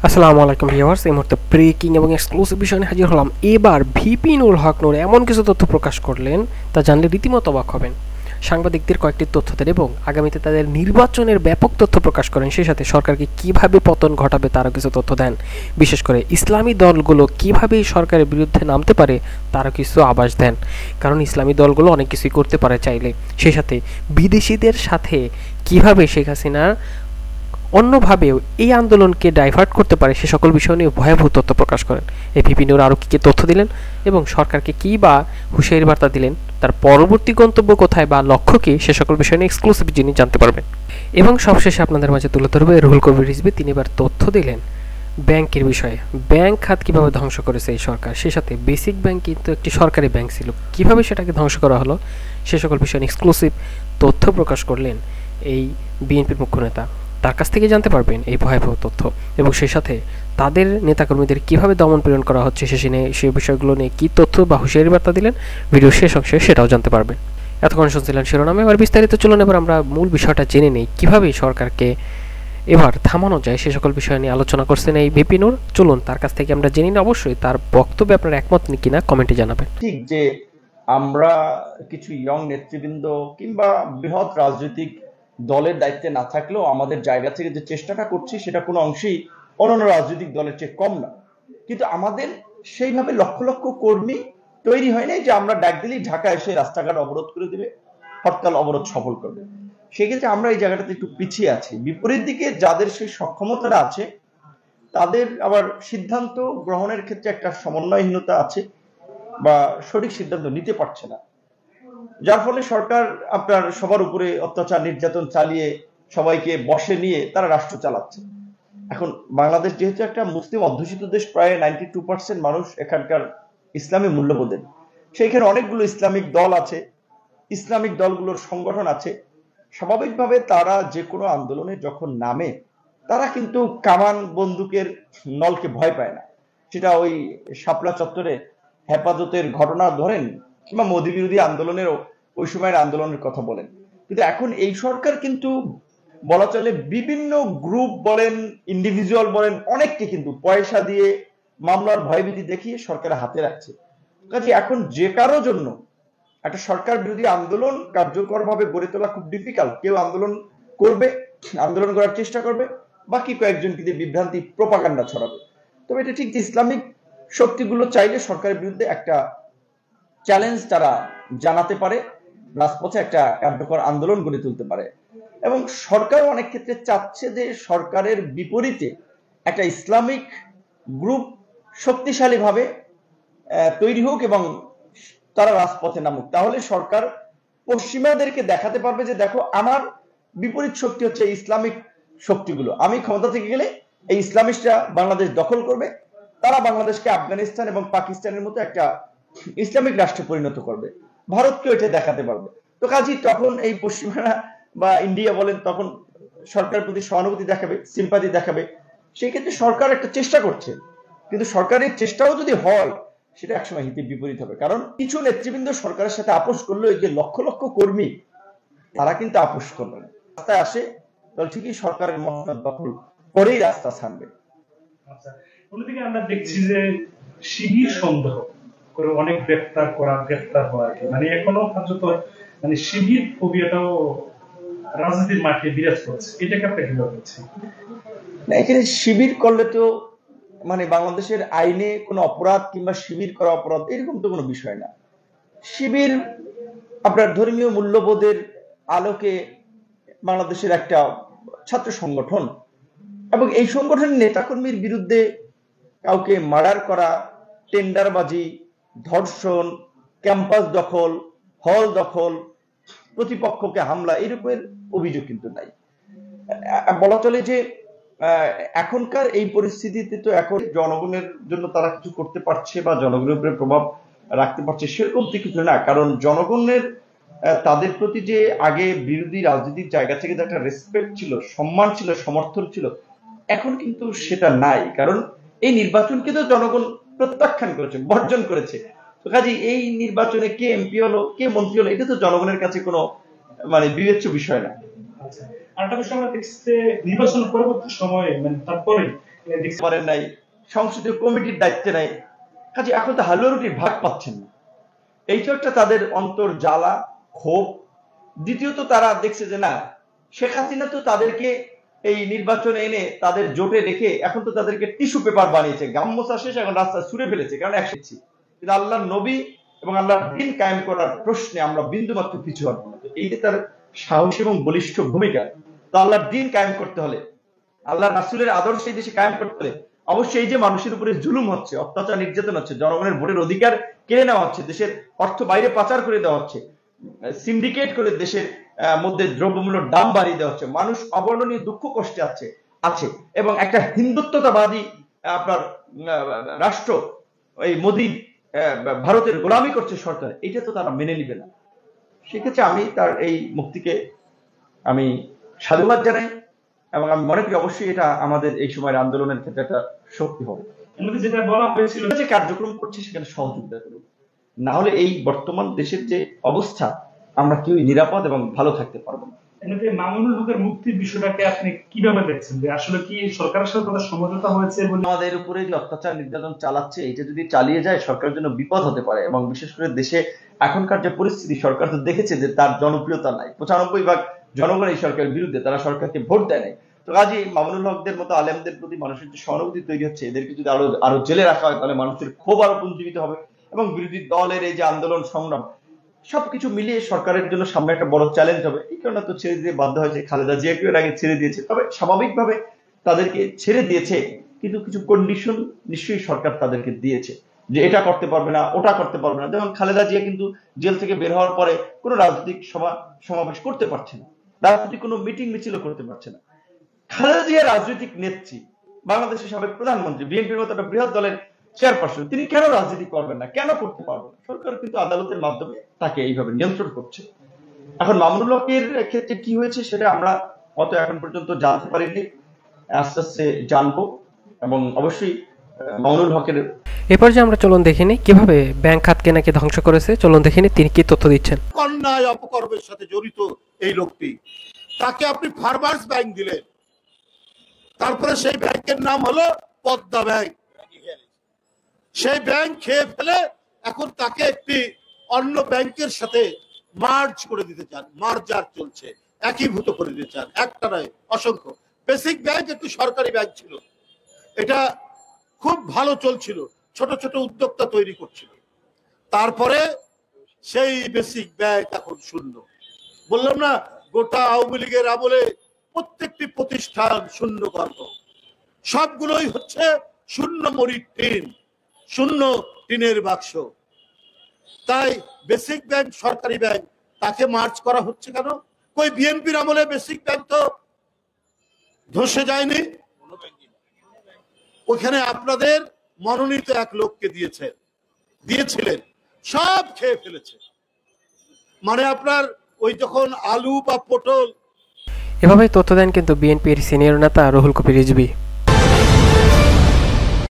আসসালামু আলাইকুম ভিউয়ার্স, এই মুহূর্তে ব্রেকিং এবং এক্সক্লুসিভ বিষয় নিয়ে হাজির হলাম। এবার ভিপি নুরুল হক নূর এমন কিছু তথ্য প্রকাশ করলেন তা জানলে রীতিমতো অবাক হবেন। সাংবাদিকদের কয়েকটি তথ্য দেন এবং আগামীতে তাদের নির্বাচনের ব্যাপক তথ্য প্রকাশ করেন। সেই সাথে সরকারকে কিভাবে পতন ঘটাবে তারও কিছু তথ্য দেন। বিশেষ করে ইসলামী দলগুলো কিভাবে সরকারের বিরুদ্ধে নামতে পারে তারও কিছু আভাস দেন, কারণ ইসলামী দলগুলো অনেক কিছুই করতে পারে চাইলে। সেই সাথে বিদেশিদের সাথে কিভাবে শেখ হাসিনা অন্যভাবেও এই আন্দোলনকে ডাইভার্ট করতে পারে সে সকল বিষয় নিয়ে ভয়াবহ তথ্য প্রকাশ করেন। এই ভিপি নূর আরও কী কী তথ্য দিলেন এবং সরকারকে কী বা হুঁশিয়ারি বার্তা দিলেন, তার পরবর্তী গন্তব্য কোথায় বা লক্ষ্য কী, সে সকল বিষয় নিয়ে এক্সক্লুসিভ জিনিস জানতে পারবেন। এবং সবশেষে আপনাদের মাঝে তুলে ধরবে রুহুল কবির রিজভী। তিনি এবার তথ্য দিলেন ব্যাংকের বিষয়ে, ব্যাংক খাত কীভাবে ধ্বংস করেছে এই সরকার। সেই সাথে বেসিক ব্যাংক কিন্তু একটি সরকারি ব্যাংক ছিল, কীভাবে সেটাকে ধ্বংস করা হলো সে সকল বিষয় নিয়ে এক্সক্লুসিভ তথ্য প্রকাশ করলেন এই বিএনপির মুখ্য নেতা। তার কাছ থেকে জানতে পারবেন এই ভয়াবহ তথ্য এবং সেই সাথে তাদের নেতাকর্মীদের কীভাবে দমন পীড়ন করা হচ্ছে সেই বিষয়গুলো নিয়ে কী তথ্য বা হুঁশিয়ারি বার্তা দিলেন, ভিডিও শেষ অংশে সেটাও জানতে পারবেন। এতক্ষণ শুনছিলেন শিরোনামে, এবার বিস্তারিত চলুন। এবার আমরা মূল বিষয়টা জেনে নিই, কীভাবে সরকারকে এবার থামানো যায় সে সকল বিষয় নিয়ে আলোচনা করছেন এই ভিপি নূর। চলুন তার কাছ থেকে আমরা জেনে নিই। অবশ্যই তার বক্তব্যে আপনারা একমত কিনা কমেন্টে জানাবেন। ঠিক যে আমরা কিছু ইয়ং নেতৃবৃন্দ কিংবা বৃহৎ রাজনৈতিক দলের দায়িত্বে না থাকলেও আমাদের জায়গা থেকে যে চেষ্টাটা করছি সেটা কোনো অংশেই অন্যান্য রাজনৈতিক দলের চেয়ে কম না, কিন্তু আমাদের সেইভাবে লক্ষ লক্ষ কর্মী তৈরি হয় নাই যে আমরা ডাক দিলেই ঢাকা এসে রাস্তাঘাট অবরোধ করে দেবে, হরতাল অবরোধ সফল করবে। সেক্ষেত্রে আমরা এই জায়গাটাতে একটু পিছিয়ে আছি। বিপরীত দিকে যাদের সেই সক্ষমতাটা আছে তাদের আবার সিদ্ধান্ত গ্রহণের ক্ষেত্রে একটা সমন্বয়হীনতা আছে বা সঠিক সিদ্ধান্ত নিতে পারছে না, যার ফলে সরকার আপনার সবার উপরে অত্যাচার নির্যাতন চালিয়ে সবাইকে বসে নিয়ে তারা রাষ্ট্র চালাচ্ছে। এখন বাংলাদেশ যেহেতু একটা মুসলিম অধ্যুষিত দেশ, প্রায় 92% মানুষ এখানকার ইসলামী মূল্যবোধের, সেইখানে অনেকগুলো ইসলামিক দল আছে, ইসলামিক দলগুলোর সংগঠন আছে। স্বাভাবিকভাবে তারা যে কোনো আন্দোলনে যখন নামে তারা কিন্তু কামান বন্দুকের নলকে ভয় পায় না। সেটা ওই শাপলা চত্বরে হেফাজতের ঘটনা ধরেন কিংবা মোদী বিরোধী আন্দোলনেরও ওই সময়ের আন্দোলনের কথা বলেন, কিন্তু এখন এই সরকার কিন্তু বলা চলে বিভিন্ন গ্রুপ বলেন ইন্ডিভিজুয়াল বলেন অনেককে কিন্তু পয়সা দিয়ে মামলার ভয়ভীতি দেখিয়ে সরকারের হাতে রাখছে। কাজে এখন যে কারো জন্য একটা সরকার বিরোধী আন্দোলন কার্যকরভাবে গড়ে তোলা খুব ডিফিকাল্ট। কেউ আন্দোলন করবে, আন্দোলন করার চেষ্টা করবে, বাকি কয়েকজনকে দিয়ে বিভ্রান্তি প্রোপাগান্ডা ছড়াবে। তবে এটা ঠিক যে ইসলামিক শক্তিগুলো চাইলে সরকারের বিরুদ্ধে একটা চ্যালেঞ্জ তারা জানাতে পারে, রাজপথে একটা কার্যকর আন্দোলন গড়ে তুলতে পারে। এবং সরকার অনেক ক্ষেত্রে চাচ্ছে যে সরকারের বিপরীতে একটা ইসলামিক গ্রুপ শক্তিশালীভাবে তৈরি হোক এবং তারা রাজপথে নামুক। তাহলে সরকার পশ্চিমাদেরকে দেখাতে পারবে যে দেখো আমার বিপরীত শক্তি হচ্ছে ইসলামিক শক্তিগুলো, আমি ক্ষমতা থেকে গেলে এই ইসলামিস্টরা বাংলাদেশ দখল করবে, তারা বাংলাদেশকে আফগানিস্তান এবং পাকিস্তানের মতো একটা ইসলামিক রাষ্ট্রে পরিণত করবে, ভারতকেও এটা দেখাতে পারবে। তো কাজেই তখন এই পশ্চিমারা বা ইন্ডিয়া বলেন তখন সরকারের প্রতি সহানুভূতি দেখাবে, সিম্পাথি দেখাবে। সেই ক্ষেত্রে সরকার একটা চেষ্টা করছে, কিন্তু সরকারের চেষ্টাও যদি হয় সেটা একসময় হিতে বিপরীত হবে। কারণ কিছু নেতৃবৃন্দ সরকারের সাথে আপোষ করলো, এই যে লক্ষ লক্ষ কর্মী তারা কিন্তু আপোষ করবে না, রাস্তায় আসে তাহলে ঠিকই সরকারের মসনদ দখল করেই রাস্তা ছাড়বে। অন্যদিকে আমরা দেখছি যে শিবির সন্দেহ করে অনেক গ্রেফতার হওয়া, মানে এখনো পর্যন্ত মানে শিবির ফোবিয়াটাও রাজনীতির মাঠে বিরাজ করছে। এটাকে আপনি কিভাবে দেখছেন? না, এখানে শিবির করলে তো মানে বাংলাদেশের আইনে কোনো অপরাধ কিংবা শিবির করা অপরাধ এরকম তো কোনো বিষয় না। শিবির আপনার ধর্মীয় মূল্যবোধের আলোকে বাংলাদেশের একটা ছাত্র সংগঠন, এবং এই সংগঠনের নেতাকর্মীর বিরুদ্ধে কাউকে মার্ডার করা, টেন্ডারবাজি, ধর্ষণ, ক্যাম্পাস দখল, হল দখল, প্রতিপক্ষকে হামলা এরকমের অভিযোগ কিন্তু নাই। বলা চলে যে এখনকার এই পরিস্থিতিতে তো এখন জনগণের জন্য তারা কিছু করতে পারছে বা জনগণের উপরে প্রভাব রাখতে পারছে সেরকম তো কিছু না। কারণ জনগণের তাদের প্রতি যে আগে বিরোধী রাজনীতির জায়গা থেকে যে একটা রেসপেক্ট ছিল, সম্মান ছিল, সমর্থন ছিল, এখন কিন্তু সেটা নাই। কারণ এই নির্বাচনকে তো জনগণ প্রত্যাখ্যান করেছে, বর্জন করেছে। তো কাজে এই নির্বাচনে কে এমপি হলো, কে মন্ত্রী হলো, এটা তো জনগণের কাছে কোনো মানে বিবেচ্য বিষয় না। আরেকটা বিষয় আমরা দেখছি যে নির্বাচন পরবর্তী সময়ে মানে তারপরে দেখছি পারেন নাই, সংসদীয় কমিটির দায়িত্বে নাই, কাজে এখন তো হালুয়া রুটির ভাগ পাচ্ছেন না। এইটা একটা তাদের অন্তর জ্বালা, ক্ষোভ। দ্বিতীয়ত তারা দেখছে যে না, শেখ হাসিনা তো তাদেরকে এই নির্বাচনে এনে তাদের জোটে রেখে এখন তো তাদেরকে টিস্যু পেপার বানিয়েছে, গামোচা শেষ, এখন রাস্তা ছুড়ে ফেলেছে, কারণ একসেছি। কিন্তু আল্লাহর নবী এবং আল্লাহর দিন কায়েম করার প্রশ্নে আমরা বিন্দুমাত্র পিছু হটবো না। এই যে তার সাহস এবং বলিষ্ঠ ভূমিকা। তো আল্লাহর দিন কায়েম করতে হলে, আল্লাহ রাসূলের আদর্শ এই দেশে কায়েম করতে হলে অবশ্যই এই যে মানুষের উপরে জুলুম হচ্ছে, অত্যাচার, নির্যাতন হচ্ছে, জনগণের ভোটের অধিকার কেড়ে নেওয়া হচ্ছে, দেশের অর্থ বাইরে পাচার করে দেওয়া হচ্ছে, সিন্ডিকেট করে দেশের মধ্যে দ্রব্যমূল্যের দাম বাড়িয়ে দেওয়া হচ্ছে, মানুষ অবর্ণনীয় দুঃখ কষ্টে আছে এবং একটা হিন্দুত্বতাবাদী আপনার রাষ্ট্র, এই মোদী ভারতের গোলামি করছে সরকার, এটা তো তারা মেনে নিবে না। সেক্ষেত্রে আমি তার এই মুক্তিকে আমি সাধুবাদ জানাই এবং আমি মনে করি অবশ্যই এটা আমাদের এই সময়ের আন্দোলনের ক্ষেত্রে একটা শক্তি হবে। যেটা বলা হয়েছিল যে কার্যক্রম করছে সেখানে সহযোগিতা করুন, না হলে এই বর্তমান দেশের যে অবস্থা আমরা কেউ নিরাপদ এবং ভালো থাকতে পারবো না। এমনিতে মামুনুল হকের মুক্তির বিষয়টাকে আপনি কিভাবে দেখছেন, যে আসলে কি সরকারের সাথে তাদের সমঝোতা হয়েছে বলে? আমাদের উপরে যে অত্যাচার নির্যাতন চালাচ্ছে, এটা যদি চালিয়ে যায় সরকারের জন্য বিপদ হতে পারে, এবং বিশেষ করে দেশে এখনকার যে পরিস্থিতি, সরকার তো দেখেছে যে তার জনপ্রিয়তা নাই, 95% জনগণ এই সরকারের বিরুদ্ধে, তারা সরকারকে ভোট দেয় নাই। তো কাজে মামুনুল হকদের মতো আলেমদের প্রতি মানুষের যে সহানুভূতি তৈরি হচ্ছে, এদেরকে যদি আরো জেলে রাখা হয় তাহলে মানুষের ক্ষোভ আরো পুঞ্জীবিত হবে এবং বিরোধী দলের এই যে আন্দোলন সংগ্রাম সবকিছু মিলিয়ে সরকারের জন্য সামনে একটা বড় চ্যালেঞ্জ হবে। এই কারণে তো ছেড়ে দিতে বাধ্য হয়েছে। খালেদা জিয়াকে এর আগে ছেড়ে দিয়েছে, তবে স্বাভাবিকভাবে তাদেরকে ছেড়ে দিয়েছে, কিন্তু কিছু কন্ডিশন নিশ্চয়ই সরকার তাদেরকে দিয়েছে যে এটা করতে পারবে না, ওটা করতে পারবে না। যেমন খালেদা জিয়া কিন্তু জেল থেকে বের হওয়ার পরে কোনো রাজনৈতিক সমাবেশ করতে পারছে না, রাজনৈতিক কোনো মিটিং মিছিল করতে পারছে না। খালেদা জিয়া রাজনৈতিক নেত্রী, বাংলাদেশের সাবেক প্রধানমন্ত্রী, বিএনপির মতো একটা বৃহৎ দলের চেয়ারপারসন, তিনি কেন রাজনীতি করবেন না, কেন করতে পারবেন না? সরকার কিন্তু আদালতের মাধ্যমে তাকে এইভাবে নিয়ন্ত্রণ করছে। এখন মামুনুল হকের ক্ষেত্রে কি হয়েছে সেটা আমরা অত এখন পর্যন্ত জানতে পারিনি, আস্তে আস্তে জানবো এবং অবশ্যই মামুনুল হকের। এ পর্যায়ে আমরা চলুন দেখিনি কিভাবে ব্যাংক খাতকে নাকি ধ্বংস করেছে। চলুন দেখিনি তিনি কি তথ্য দিচ্ছেন। অন্যায় অপকর্মের সাথে জড়িত এই লোকটি, তাকে আপনি ফার্মার্স ব্যাংক দিলেন, তারপরে সেই ব্যাংকের নাম হলো পদ্মা ব্যাংক। সেই ব্যাংক খেয়ে ফেলে এখন তাকে একটি অন্য ব্যাংকের সাথে মার্জ করে দিতে চান, মার্জার চলছে, একীভূত করে দিতে চান। একটা নয়, অসংখ্য। বেসিক ব্যাংক একটি সরকারি ব্যাংক ছিল, এটা খুব ভালো চলছিল, ছোট ছোট উদ্যোক্তা তৈরি করছিল। তারপরে সেই বেসিক ব্যাংক এখন শূন্য। বললাম না, গোটা আওয়ামী লীগের আমলে প্রত্যেকটি প্রতিষ্ঠান শূন্য গর্ভ, সবগুলোই হচ্ছে শূন্য মরিচ টিন, শূন্য টিনের বাক্স। তাই বেসিক ব্যাংক সরকারি ব্যাংক, তাকে মার্চ করা হচ্ছে কেন? কই বিএনপির আমলে বেসিক ব্যাংক তো ধসে যায়নি, ওখানে আপনাদের মনোনীত এক লোককে দিয়েছিলেন, সব খেয়ে ফেলেছে। মানে আপনার ওই যখন আলু বা পটল। এভাবেই তথ্য দেন কিন্তু বিএনপির সিনিয়র নেতা রুহুল কবির রিজভী।